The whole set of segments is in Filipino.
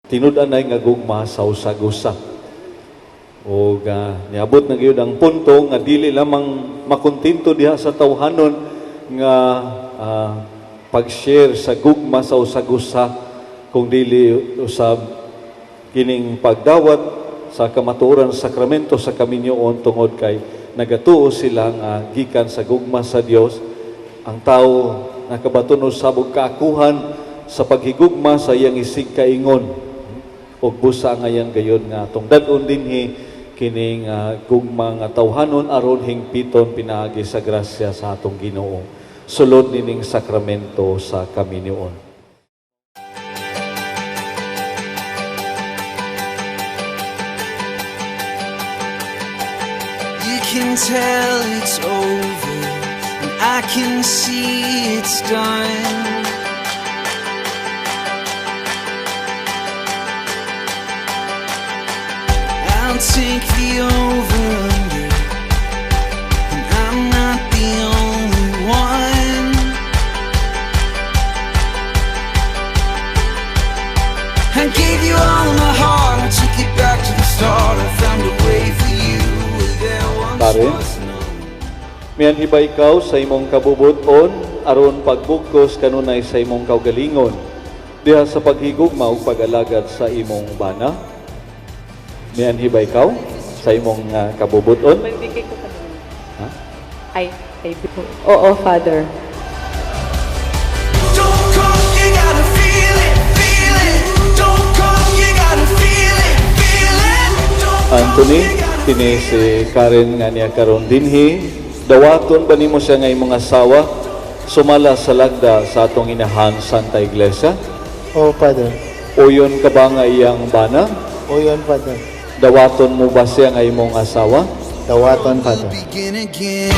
Tinud-anay nga gugma sa usa-gusa. O niabot na gyud ang punto nga dili lamang makontinto diha sa tawhanon nga pag-share sa gugma sa usa-gusa kung dili usab kining pagdawat sa kamatuoran sakramento sa kaminyoon tungod kay nagatuo sila nga gikan sa gugma sa Dios. Ang tao nakabaton usab og kaakuhan sa paghigugma sa iyang isig kaingon. Og busa nga yan gayon nga atong dad-on dinhi kining gugma nga tawhanon aron hingpiton pinaagi sa grasya sa atong Ginoo sulod nining sakramento sa kaminyoon. You can tell it's over and I can see it's done. I'll take the over-under, and I'm not the only one. I gave you all of my heart, I took it back to the start. I found a way for you where there once Pare, was none. miyan hiba ikaw sa imong kabubuton aron pagbugkos kanunay sa imong kaugalingon diha sa paghigugma ug pag-alagad sa imong bana. Miyan hiba ikaw sa imong kabubuton? Magbigay ko pa naman. Ha? Ay, oo, Father. Don't come, you gotta feel it, feel it. Don't come, you gotta feel it, feel it. Don't come, Anthony, you gotta kini si Karen nga niya karon dinhi. Dawaton ba nimo siya nga imong asawa sumala sa lagda sa atong inahan Santa Iglesia? Oh, Father. Uyon ka ba nga iyang bana? O yun, Father. Dawaton mo ba siya nga imong asawa? Dawaton, Father. begin again.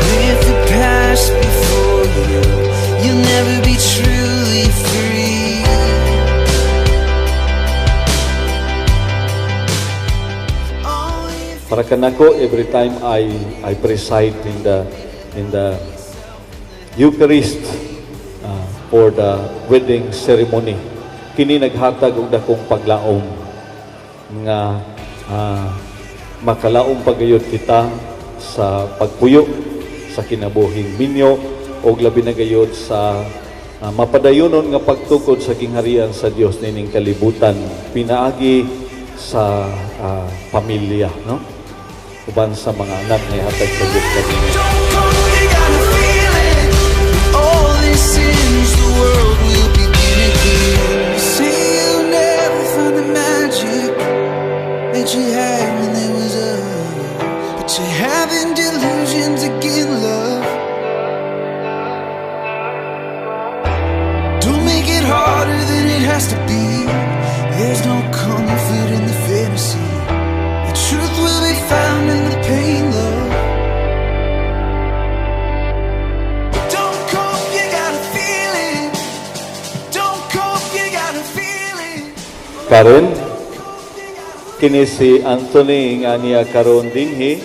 With the past before you, you'll never be truly free. Para kanako, every time I preside in the Eucharist for the wedding ceremony, kini naghatag og dakong paglaom nga makalaom pagayod kita sa pagpuyo sa kinabuhing minyo og labi na gayod sa mapadayonon nga pagtukod sa kingharian sa Dios nining kalibutan pinaagi sa pamilya, no? Uban sa mga anak nga ihatag sa Dios kanina. Don't go, you gotta feel it. All this sins, the world will begin again. You say you'll never find the magic that you had when there was us, but you're having delusions again, love. Don't make it harder than it has to be. There's no comfort in the fantasy. The truth will be found in the pain, love. Don't cope, you gotta feel it. Don't cope, you gotta feel it. Karen, kini si Anthony nga niya karon dinhi.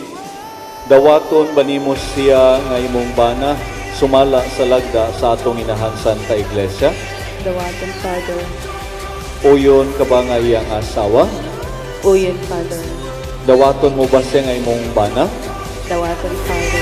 Dawaton ba nimo siya nga imong bana sumala sa lagda sa atong inahan Santa Iglesia? Dawaton, Father. Uyon ka ba nga iyang asawa? Uyon, Father. Dawaton mo ba siya nga imong bana? Dawaton, Father.